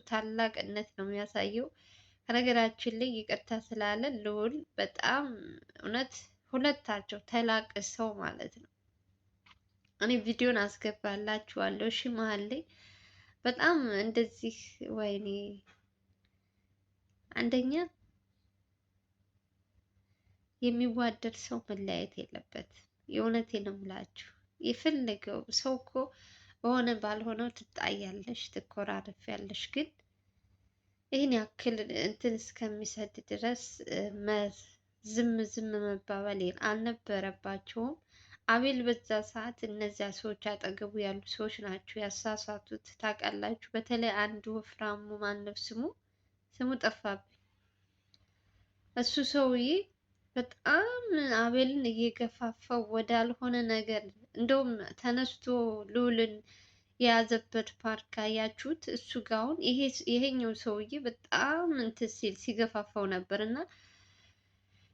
ታላቅነት ነው የሚያሳየው። ከነገራችን ላይ ይቅርታ ስላለ ልዑል በጣም እውነት ሁለታቸው ተላቅሰው ማለት ነው። እኔ ቪዲዮን አስገባላችኋለሁ። እሺ መሀል ላይ በጣም እንደዚህ ወይኔ አንደኛ የሚዋደድ ሰው መለያየት የለበትም። የእውነቴን ነው የምላችሁ። የፈለገው ሰው እኮ በሆነ ባልሆነው ትጣያለሽ፣ ትኮራረፊያለሽ። ግን ይህን ያክል እንትን እስከሚሰድ ድረስ ዝም ዝም መባባል አልነበረባቸውም። አቤል በዛ ሰዓት እነዚያ ሰዎች አጠገቡ ያሉ ሰዎች ናቸው ያሳሳቱት። ታውቃላችሁ። በተለይ አንዱ ወፍራሙ ማነው ስሙ ጠፋብኝ። እሱ ሰውዬ በጣም አቤልን እየገፋፋው ወዳልሆነ ነገር እንደውም ተነስቶ ልዑልን የያዘበት ፓርክ አያችሁት? እሱ ጋር አሁን ይሄኛው ሰውዬ በጣም እንትን ሲገፋፋው ነበር። እና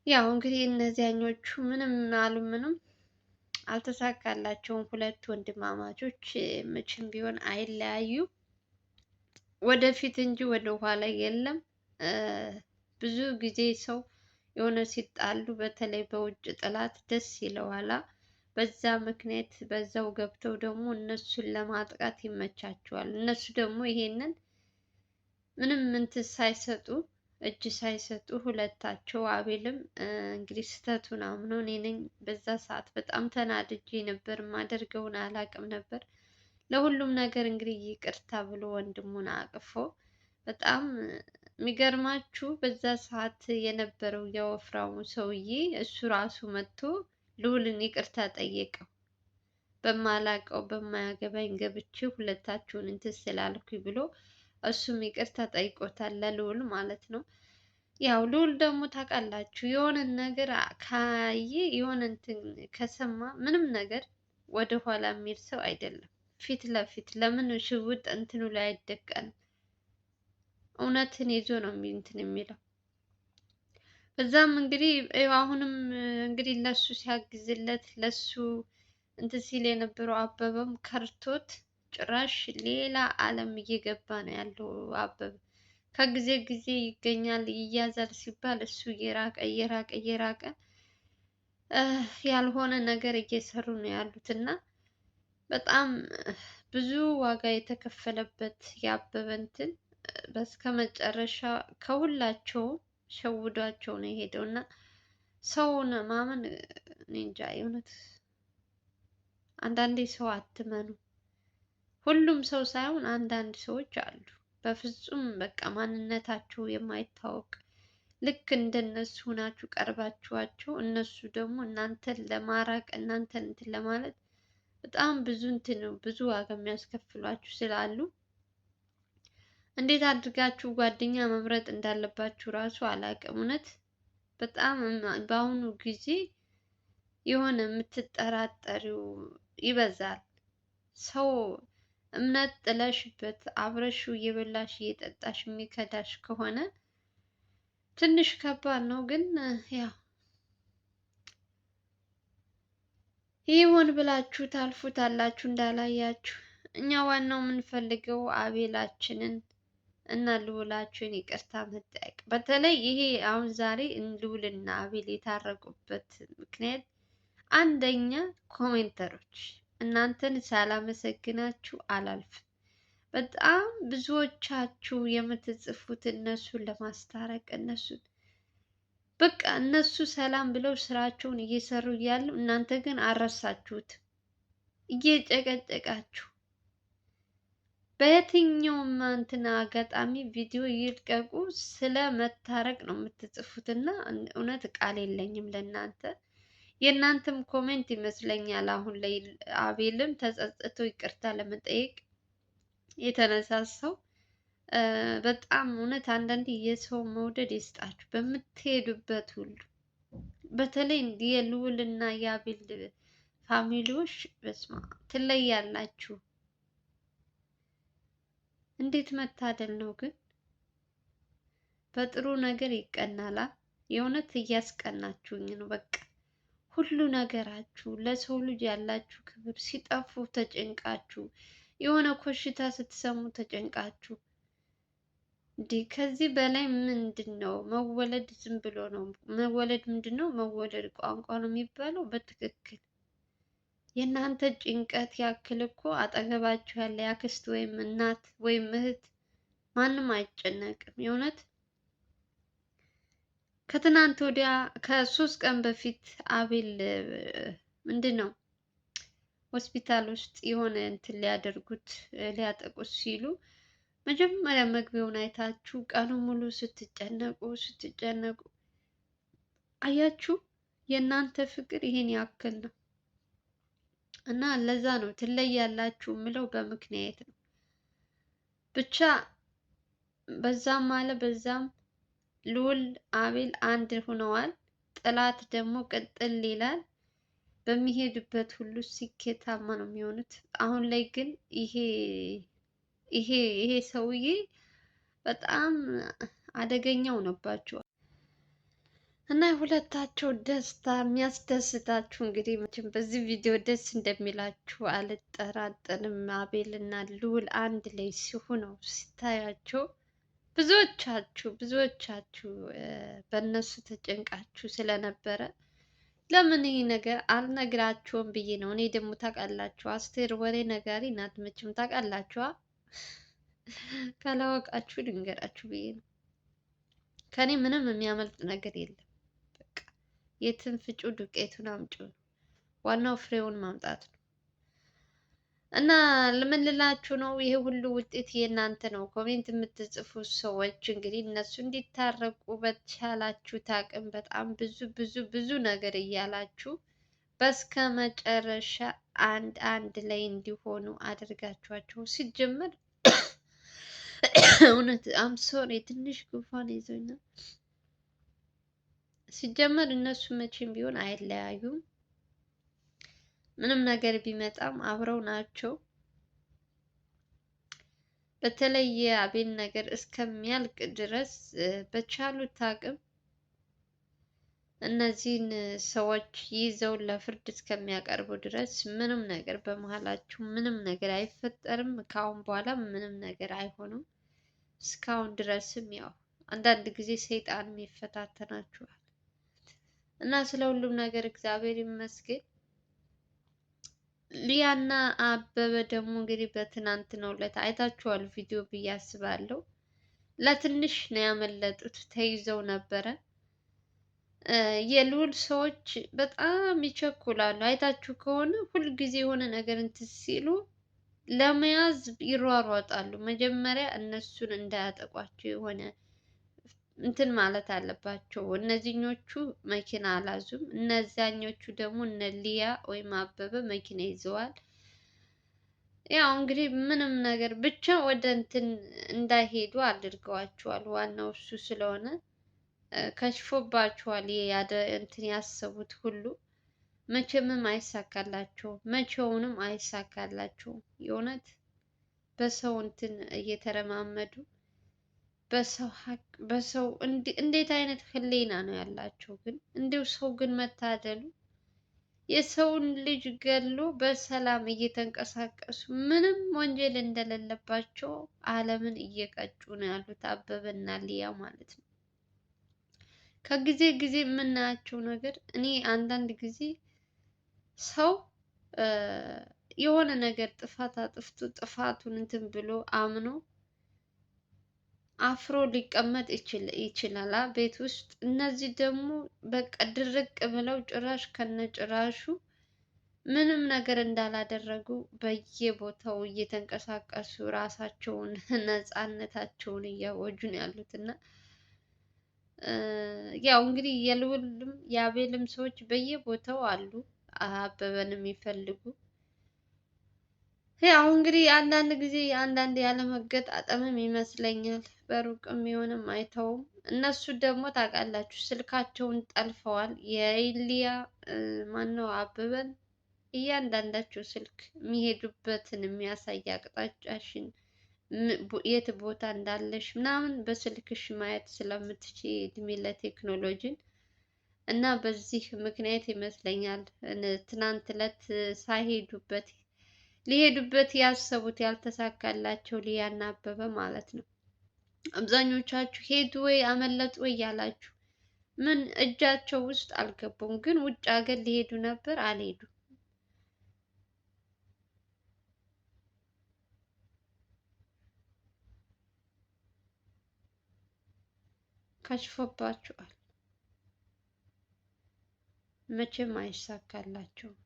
ያው እንግዲህ እነዚያኞቹ ምንም አሉ ምንም አልተሳካላቸውም። ሁለት ወንድማማቾች መቼም ቢሆን አይለያዩ፣ ወደፊት እንጂ ወደ ኋላ የለም። ብዙ ጊዜ ሰው የሆነ ሲጣሉ በተለይ በውጭ ጠላት ደስ ይለዋል። በዛ ምክንያት በዛው ገብተው ደግሞ እነሱን ለማጥቃት ይመቻቸዋል። እነሱ ደግሞ ይሄንን ምንም እንትን ሳይሰጡ እጅ ሳይሰጡ ሁለታቸው አቤልም እንግዲህ ስህተቱን አምኖ እኔ ነኝ በዛ ሰዓት በጣም ተናድጄ ነበር፣ ማደርገውን አላውቅም ነበር። ለሁሉም ነገር እንግዲህ ይቅርታ ብሎ ወንድሙን አቅፎ በጣም የሚገርማችሁ በዛ ሰዓት የነበረው የወፍራሙ ሰውዬ እሱ ራሱ መጥቶ ልዑልን ይቅርታ ጠየቀው። በማላውቀው በማያገባኝ ገብቼ ሁለታችሁን እንትን ስላልኩኝ ብሎ እሱም ይቅርታ ጠይቆታል ለልዑል ማለት ነው። ያው ልዑል ደግሞ ታውቃላችሁ የሆነ ነገር ካየ የሆነ እንትን ከሰማ ምንም ነገር ወደ ኋላ የሚል ሰው አይደለም። ፊት ለፊት ለምን ሽውጥ እንትኑ ላይ አይደቀንም? እውነትን ይዞ ነው እንትን የሚለው። በዛም እንግዲህ አሁንም እንግዲህ ለሱ ሲያግዝለት ለሱ እንትን ሲል የነበረው አበበም ከርቶት ጭራሽ ሌላ ዓለም እየገባ ነው ያለው አበበ። ከጊዜ ጊዜ ይገኛል ይያዛል ሲባል እሱ እየራቀ ያልሆነ ነገር እየሰሩ ነው ያሉት እና በጣም ብዙ ዋጋ የተከፈለበት ያበበ እንትን በስከ መጨረሻ ከሁላቸውም ሸውዷቸው ነው የሄደው እና ሰውን ማመን እኔ እንጃ የእውነት አንዳንዴ ሰው አትመኑ። ሁሉም ሰው ሳይሆን አንዳንድ ሰዎች አሉ በፍጹም በቃ ማንነታቸው የማይታወቅ ልክ እንደነሱ ሆናችሁ ቀርባችኋቸው እነሱ ደግሞ እናንተን ለማራቅ እናንተን እንትን ለማለት በጣም ብዙ እንትን ነው ብዙ ዋጋ የሚያስከፍሏችሁ ስላሉ እንዴት አድርጋችሁ ጓደኛ መምረጥ እንዳለባችሁ ራሱ አላውቅም። እውነት በጣም በአሁኑ ጊዜ የሆነ የምትጠራጠሪው ይበዛል። ሰው እምነት ጥለሽበት አብረሽው እየበላሽ እየጠጣሽ የሚከዳሽ ከሆነ ትንሽ ከባድ ነው። ግን ያው ይሁን ብላችሁ ታልፉታላችሁ እንዳላያችሁ። እኛ ዋናው የምንፈልገው አቤላችንን እና ልዑላችንን ይቅርታ መጠየቅ። በተለይ ይሄ አሁን ዛሬ ልዑልና አቤል የታረቁበት ምክንያት አንደኛ ኮሜንተሮች እናንተን ሳላመሰግናችሁ አላልፍም። በጣም ብዙዎቻችሁ የምትጽፉት እነሱን ለማስታረቅ በቃ እነሱ ሰላም ብለው ስራቸውን እየሰሩ እያሉ እናንተ ግን አረሳችሁት እየጨቀጨቃችሁ በየትኛውም እንትን አጋጣሚ ቪዲዮ ይልቀቁ ስለ መታረቅ ነው የምትጽፉት እና እውነት ቃል የለኝም ለእናንተ። የእናንተም ኮሜንት ይመስለኛል አሁን ላይ አቤልም ተጸጽቶ ይቅርታ ለመጠየቅ የተነሳሳው። በጣም እውነት አንዳንዴ የሰው መውደድ ይስጣችሁ በምትሄዱበት ሁሉ። በተለይ እንዲህ የልዑል እና የአቤል ፋሚሊዎች በስማ ትለያላችሁ። እንዴት መታደል ነው ግን! በጥሩ ነገር ይቀናላ። የእውነት እያስቀናችሁኝ ነው። በቃ ሁሉ ነገራችሁ ለሰው ልጅ ያላችሁ ክብር ሲጠፉ ተጨንቃችሁ፣ የሆነ ኮሽታ ስትሰሙ ተጨንቃችሁ እንዲህ ከዚህ በላይ ምንድን ነው? መወለድ ዝም ብሎ ነው መወለድ? ምንድን ነው መወለድ? ቋንቋ ነው የሚባለው? በትክክል የእናንተ ጭንቀት ያክል እኮ አጠገባችሁ ያለ ያክስት ወይም እናት ወይም እህት ማንም አይጨነቅም። የእውነት ከትናንት ወዲያ ከ3 ቀን በፊት አቤል ምንድን ነው ሆስፒታል ውስጥ የሆነ እንትን ሊያደርጉት ሊያጠቁት ሲሉ መጀመሪያ መግቢያውን አይታችሁ ቀኑ ሙሉ ስትጨነቁ አያችሁ። የእናንተ ፍቅር ይሄን ያክል ነው እና ለዛ ነው ትለያላችሁ የምለው በምክንያት ነው። ብቻ በዛም አለ በዛም ልዑል አቤል አንድ ሆነዋል። ጠላት ደግሞ ቅጥል ይላል። በሚሄዱበት ሁሉ ስኬታማ ነው የሚሆኑት። አሁን ላይ ግን ይሄ ሰውዬ በጣም አደገኛው ነባቸው እና የሁለታቸው ደስታ የሚያስደስታችሁ እንግዲህ መቼም በዚህ ቪዲዮ ደስ እንደሚላችሁ አልጠራጠርም። አቤል እና ልዑል አንድ ላይ ሲሆኑ ሲታያቸው ብዙዎቻችሁ በእነሱ ተጨንቃችሁ ስለነበረ ለምን ይህ ነገር አልነግራችሁም ብዬ ነው። እኔ ደግሞ ታውቃላችሁ አስቴር ወሬ ነጋሪ ናት መቼም ታውቃላችኋ። ካላወቃችሁ ልንገራችሁ ብዬ ነው። ከኔ ምንም የሚያመልጥ ነገር የለም። በቃ የትን ፍጩ ዱቄቱን አምጪ ነው። ዋናው ፍሬውን ማምጣት ነው። እና ለምን ልላችሁ ነው? ይሄ ሁሉ ውጤት የእናንተ ነው። ኮሜንት የምትጽፉ ሰዎች እንግዲህ እነሱ እንዲታረቁ በተቻላችሁት አቅም በጣም ብዙ ነገር እያላችሁ በስከ መጨረሻ አንድ ላይ እንዲሆኑ አድርጋችኋቸው ሲጀመር እውነት አም ሶሪ ትንሽ ጉንፋን ይዞኛል። ሲጀመር እነሱ መቼም ቢሆን አይለያዩም። ምንም ነገር ቢመጣም አብረው ናቸው። በተለይ የአቤል ነገር እስከሚያልቅ ድረስ በቻሉት አቅም እነዚህን ሰዎች ይዘው ለፍርድ እስከሚያቀርቡ ድረስ ምንም ነገር በመሀላችሁ ምንም ነገር አይፈጠርም። ከአሁን በኋላ ምንም ነገር አይሆኑም። እስካሁን ድረስም ያው አንዳንድ ጊዜ ሰይጣንም ይፈታተናችኋል እና ስለ ሁሉም ነገር እግዚአብሔር ይመስገን። ሊያና አበበ ደግሞ እንግዲህ በትናንትናው ዕለት አይታችኋል ቪዲዮ ብዬ አስባለሁ። ለትንሽ ነው ያመለጡት፣ ተይዘው ነበረ። የልዑል ሰዎች በጣም ይቸኩላሉ። አይታችሁ ከሆነ ሁልጊዜ የሆነ ነገር እንትን ሲሉ ለመያዝ ይሯሯጣሉ። መጀመሪያ እነሱን እንዳያጠቋቸው የሆነ እንትን ማለት አለባቸው። እነዚህኞቹ መኪና አላዙም። እነዛኞቹ ደግሞ እነ ሊያ ወይም አበበ መኪና ይዘዋል። ያው እንግዲህ ምንም ነገር ብቻ ወደ እንትን እንዳይሄዱ አድርገዋቸዋል። ዋናው እሱ ስለሆነ ከሽፎባቸዋል። እንትን ያሰቡት ሁሉ መቼምም አይሳካላቸውም። መቼውንም አይሳካላቸውም። የእውነት በሰው እንትን እየተረማመዱ በሰው ሀቅ በሰው እንዴት አይነት ህሊና ነው ያላቸው? ግን እንዲሁ ሰው ግን መታደሉ የሰውን ልጅ ገሎ በሰላም እየተንቀሳቀሱ ምንም ወንጀል እንደሌለባቸው ዓለምን እየቀጩ ነው ያሉት አበበና ሊያ ማለት ነው። ከጊዜ ጊዜ የምናያቸው ነገር እኔ አንዳንድ ጊዜ ሰው የሆነ ነገር ጥፋት አጥፍቶ ጥፋቱን እንትን ብሎ አምኖ አፍሮ ሊቀመጥ ይችላል ቤት ውስጥ። እነዚህ ደግሞ በቃ ድርቅ ብለው ጭራሽ ከነጭራሹ ምንም ነገር እንዳላደረጉ በየቦታው እየተንቀሳቀሱ ራሳቸውን ነፃነታቸውን እያወጁ ነው ያሉት እና ያው እንግዲህ የልዑልም የአቤልም ሰዎች በየቦታው አሉ አበበን የሚፈልጉ። ያው እንግዲህ አንዳንድ ጊዜ አንዳንድ ያለመገጣጠምም ይመስለኛል። በሩቅም የሆነም አይተውም። እነሱ ደግሞ ታውቃላችሁ ስልካቸውን ጠልፈዋል። የኢሊያ ማነው አበበን እያንዳንዳቸው ስልክ የሚሄዱበትን የሚያሳይ አቅጣጫሽን የት ቦታ እንዳለሽ ምናምን በስልክሽ ማየት ስለምትችይ እድሜ ለቴክኖሎጂን እና በዚህ ምክንያት ይመስለኛል ትናንት ዕለት ሊሄዱበት ያሰቡት ያልተሳካላቸው ሊያና አበበ ማለት ነው። አብዛኞቻችሁ ሄዱ ወይ አመለጡ ወይ ያላችሁ ምን እጃቸው ውስጥ አልገቡም፣ ግን ውጭ ሀገር ሊሄዱ ነበር አልሄዱም። ከሽፎባችኋል። መቼም አይሳካላቸውም።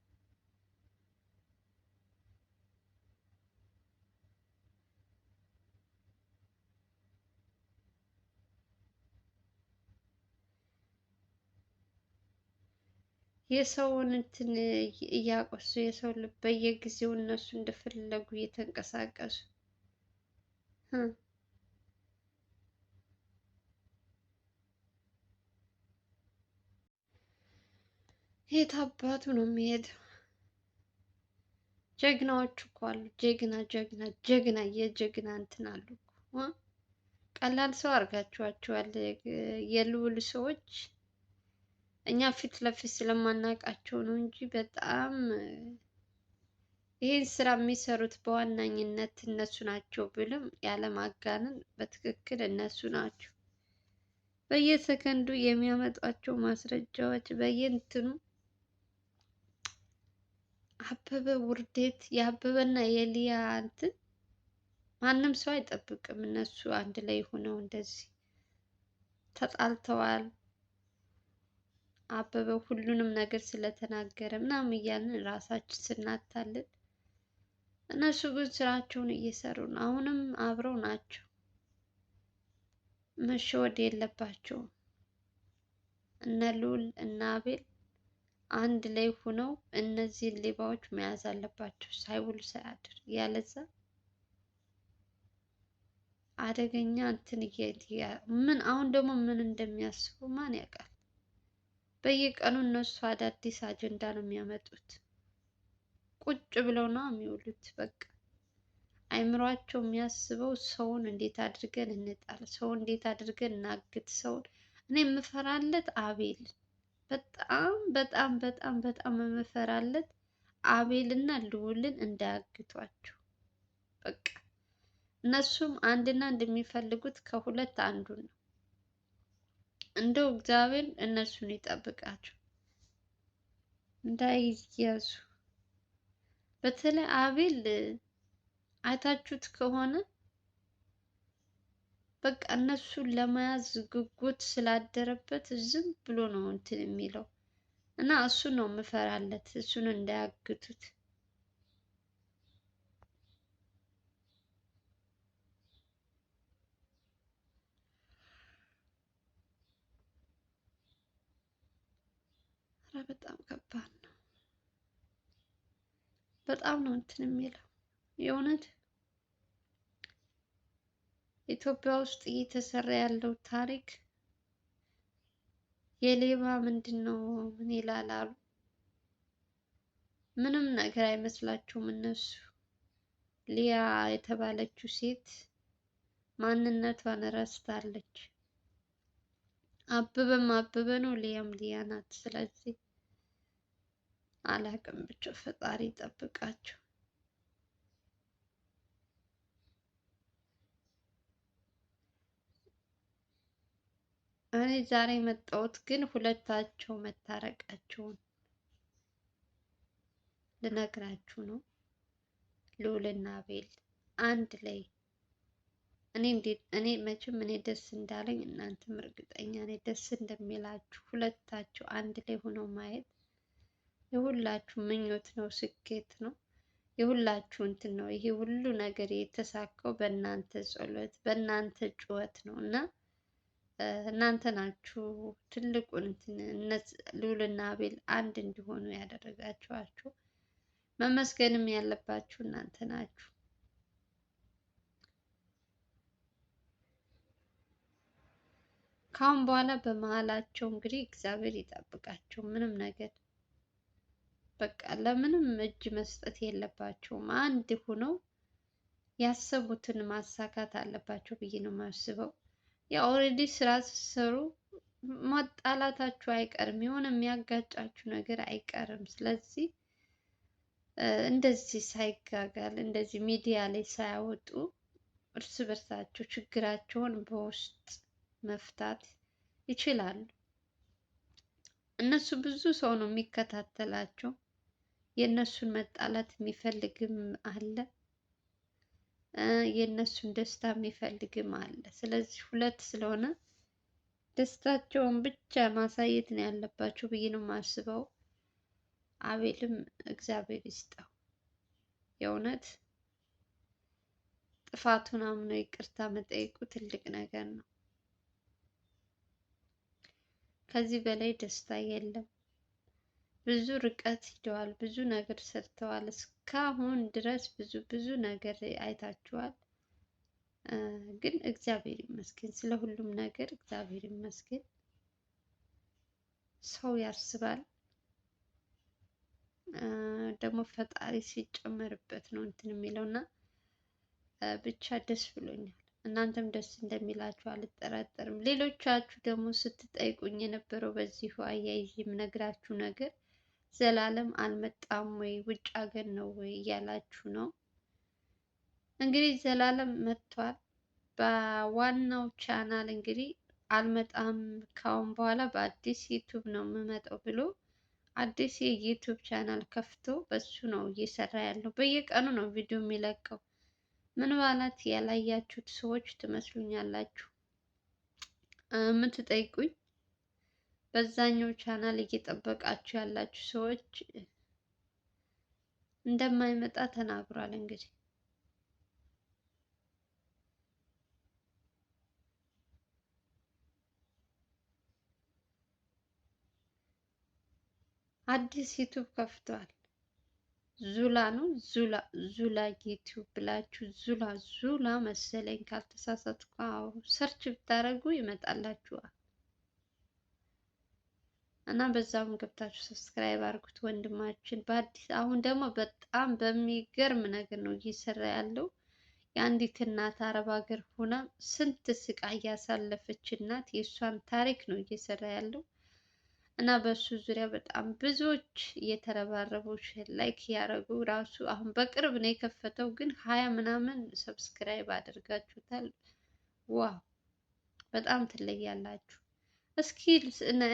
የሰውን እንትን እያቆሱ የሰው ልብ በየጊዜው እነሱ እንደፈለጉ እየተንቀሳቀሱ የት አባቱ ነው የሚሄደው? ጀግናዎቹ እኮ አሉ። ጀግና ጀግና ጀግና የጀግና እንትን አሉ እኮ። ቀላል ሰው አድርጋችኋቸዋል የልዑል ሰዎች። እኛ ፊት ለፊት ስለማናውቃቸው ነው እንጂ በጣም ይህን ስራ የሚሰሩት በዋናኝነት እነሱ ናቸው ብልም ያለማጋነን በትክክል እነሱ ናቸው። በየሰከንዱ የሚያመጧቸው ማስረጃዎች በየእንትኑ አበበ ውርዴት የአበበና የሊያ እንትን ማንም ሰው አይጠብቅም። እነሱ አንድ ላይ ሆነው እንደዚህ ተጣልተዋል። አበበ ሁሉንም ነገር ስለተናገረ ምናምን እያልን ራሳችን ስናታልን፣ እነሱ ግን ስራቸውን እየሰሩ ነው። አሁንም አብረው ናቸው። መሸወድ የለባቸውም። እነ ልዑል እና አቤል አንድ ላይ ሆነው እነዚህን ሌባዎች መያዝ አለባቸው ሳይውል ሳያድር። ያለዛ አደገኛ እንትን ምን አሁን ደግሞ ምን እንደሚያስቡ ማን ያውቃል? በየቀኑ እነሱ አዳዲስ አጀንዳ ነው የሚያመጡት። ቁጭ ብለው ነው የሚውሉት። በቃ አይምሯቸው የሚያስበው ሰውን እንዴት አድርገን እንጣል፣ ሰውን እንዴት አድርገን እናግት። ሰውን እኔ የምፈራለት አቤል በጣም በጣም በጣም በጣም የምፈራለት አቤልና ልዑልን እንዳያግቷቸው። በቃ እነሱም አንድና እንደሚፈልጉት ከሁለት አንዱ ነው። እንደው እግዚአብሔር እነሱን ይጠብቃቸው እንዳይያዙ። በተለይ አቤል አይታችሁት ከሆነ በቃ እነሱን ለመያዝ ጉጉት ስላደረበት ዝም ብሎ ነው እንትን የሚለው እና እሱን ነው የምፈራለት፣ እሱን እንዳያግቱት። በጣም ከባድ ነው። በጣም ነው እንትን የሚለው የእውነት ኢትዮጵያ ውስጥ እየተሰራ ያለው ታሪክ የሌባ ምንድን ነው ምን ይላል አሉ። ምንም ነገር አይመስላቸውም እነሱ። ሊያ የተባለችው ሴት ማንነቷን ረስታለች። አበበም አበበ ነው፣ ሊያም ሊያ ናት። ስለዚህ አላቅም ብቻ ፈጣሪ ይጠብቃቸው። እኔ ዛሬ የመጣሁት ግን ሁለታቸው መታረቃቸውን ልነግራችሁ ነው። ልዑልና አቤል አንድ ላይ እኔ መቼም እኔ ደስ እንዳለኝ እናንተም እርግጠኛ ነኝ ደስ እንደሚላችሁ። ሁለታቸው አንድ ላይ ሆነው ማየት የሁላችሁ ምኞት ነው፣ ስኬት ነው፣ የሁላችሁ እንትን ነው። ይሄ ሁሉ ነገር የተሳካው በእናንተ ጸሎት፣ በእናንተ ጩኸት ነው እና እናንተ ናችሁ ትልቁን እንትን ልዑልና አቤል አንድ እንዲሆኑ ያደረጋችኋቸው። መመስገንም ያለባችሁ እናንተ ናችሁ። ካሁን በኋላ በመሀላቸው እንግዲህ እግዚአብሔር ይጠብቃቸው። ምንም ነገር በቃ ለምንም እጅ መስጠት የለባቸውም። አንድ ሆነው ያሰቡትን ማሳካት አለባቸው ብዬ ነው የማስበው። ያው ኦልሬዲ ስራ ስትሰሩ ማጣላታችሁ አይቀርም፣ የሆነ የሚያጋጫችሁ ነገር አይቀርም። ስለዚህ እንደዚህ ሳይጋጋል እንደዚህ ሚዲያ ላይ ሳያወጡ እርስ በርሳቸው ችግራቸውን በውስጥ መፍታት ይችላሉ። እነሱ ብዙ ሰው ነው የሚከታተላቸው። የእነሱን መጣላት የሚፈልግም አለ፣ የእነሱን ደስታ የሚፈልግም አለ። ስለዚህ ሁለት ስለሆነ ደስታቸውን ብቻ ማሳየት ነው ያለባቸው ብዬ ነው የማስበው። አቤልም እግዚአብሔር ይስጠው፣ የእውነት ጥፋቱን አምኖ ይቅርታ መጠየቁ ትልቅ ነገር ነው። ከዚህ በላይ ደስታ የለም። ብዙ ርቀት ሂደዋል፣ ብዙ ነገር ሰርተዋል። እስካሁን ድረስ ብዙ ነገር አይታችኋል። ግን እግዚአብሔር ይመስገን፣ ስለ ሁሉም ነገር እግዚአብሔር ይመስገን። ሰው ያስባል ደግሞ ፈጣሪ ሲጨመርበት ነው እንትን የሚለው እና ብቻ ደስ ብሎኛል። እናንተም ደስ እንደሚላችሁ አልጠራጠርም። ሌሎቻችሁ ደግሞ ስትጠይቁኝ የነበረው በዚሁ አያይዤ የምነግራችሁ ነገር ዘላለም አልመጣም ወይ ውጭ ሀገር ነው ወይ እያላችሁ ነው። እንግዲህ ዘላለም መጥቷል። በዋናው ቻናል እንግዲህ አልመጣም ካሁን በኋላ በአዲስ ዩቱብ ነው የምመጣው ብሎ አዲስ የዩቱብ ቻናል ከፍቶ በሱ ነው እየሰራ ያለው። በየቀኑ ነው ቪዲዮ የሚለቀው። ምን ማለት ያላያችሁት ሰዎች ትመስሉኛላችሁ የምትጠይቁኝ። በዛኛው ቻናል እየጠበቃችሁ ያላችሁ ሰዎች እንደማይመጣ ተናግሯል። እንግዲህ አዲስ ዩቱብ ከፍቷል። ዙላ ነው ዙላ ዩቱብ ብላችሁ ዙላ መሰለኝ ካልተሳሳትኩ። አዎ ሰርች ብታደርጉ ይመጣላችኋል። እና በዛም ገብታችሁ ሰብስክራይብ አድርጉት ወንድማችን በአዲስ። አሁን ደግሞ በጣም በሚገርም ነገር ነው እየሰራ ያለው። የአንዲት እናት አረብ ሀገር ሆና ስንት ስቃይ ያሳለፈች እናት የእሷን ታሪክ ነው እየሰራ ያለው። እና በሱ ዙሪያ በጣም ብዙዎች እየተረባረቡ ላይክ ያደረጉ ራሱ አሁን በቅርብ ነው የከፈተው፣ ግን 20 ምናምን ሰብስክራይብ አድርጋችሁታል። ዋው በጣም ትለያላችሁ። እስኪ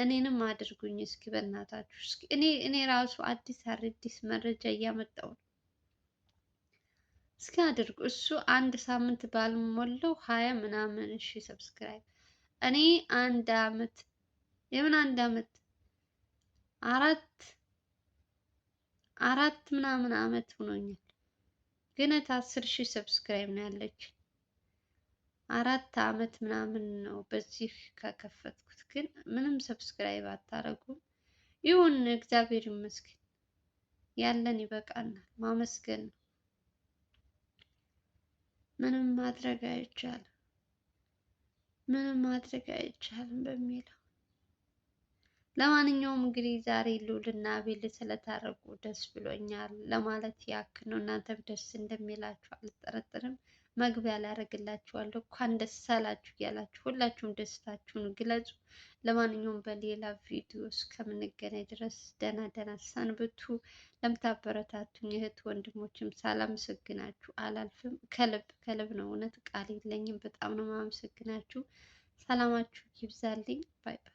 እኔንም አድርጉኝ እስኪ በእናታችሁ። እስኪ እኔ ራሱ አዲስ መረጃ እያመጣው ነው። እስኪ አድርጉ። እሱ አንድ ሳምንት ባልሞላው 20 ምናምን ሰብስክራይብ። እኔ አንድ አመት የምን አንድ አመት አራት ምናምን አመት ሆኖኛል። ግን 10,000 ሰብስክራይብ ነው ያለች። 4 አመት ምናምን ነው በዚህ ከከፈትኩት፣ ግን ምንም ሰብስክራይብ አታረጉም። ይሁን እግዚአብሔር ይመስገን፣ ያለን ይበቃናል። ማመስገን ነው። ምንም ማድረግ አይቻልም በሚለው ለማንኛውም እንግዲህ ዛሬ ልዑልና አቤል ስለታረቁ ደስ ብሎኛል ለማለት ያክል ነው። እናንተም ደስ እንደሚላችሁ አልጠረጥርም። መግቢያ ላይ አደርግላችኋለሁ እንኳን ደስ አላችሁ እያላችሁ ሁላችሁም ደስታችሁን ግለጹ። ለማንኛውም በሌላ ቪዲዮ እስከምንገናኝ ድረስ ደህና ሰንብቱ። ለምታበረታቱኝ እህት ወንድሞችም ሳላመሰግናችሁ አላልፍም። ከልብ ነው፣ እውነት ቃል የለኝም። በጣም ነው የማመሰግናችሁ። ሰላማችሁ ይብዛልኝ። ባይ ባይ።